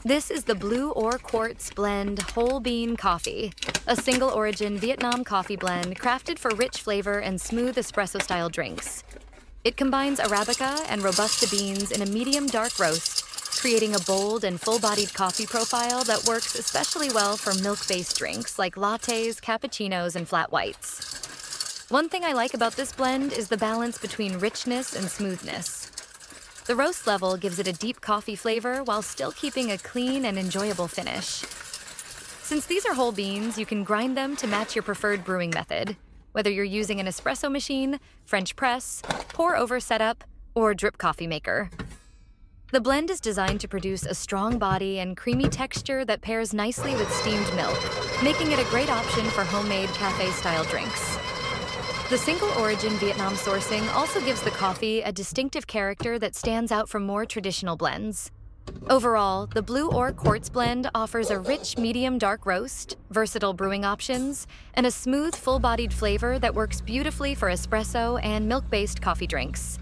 This is the Blue or Quartz Blend Whole Bean Coffee, a single-origin Vietnam coffee blend crafted for rich flavor and smooth espresso-style drinks. It combines arabica and robusta beans in a medium dark roast, creating a bold and full-bodied coffee profile that works especially well for milk-based drinks like lattes, cappuccinos, and flat whites. One thing I like about this blend is the balance between richness and smoothness. The roast level gives it a deep coffee flavor while still keeping a clean and enjoyable finish. Since these are whole beans, you can grind them to match your preferred brewing method, whether you're using an espresso machine, French press, pour-over setup, or drip coffee maker. The blend is designed to produce a strong body and creamy texture that pairs nicely with steamed milk, making it a great option for homemade cafe-style drinks. The single-origin Vietnam sourcing also gives the coffee a distinctive character that stands out from more traditional blends. Overall, the Blue or Quartz blend offers a rich medium-dark roast, versatile brewing options, and a smooth, full-bodied flavor that works beautifully for espresso and milk-based coffee drinks.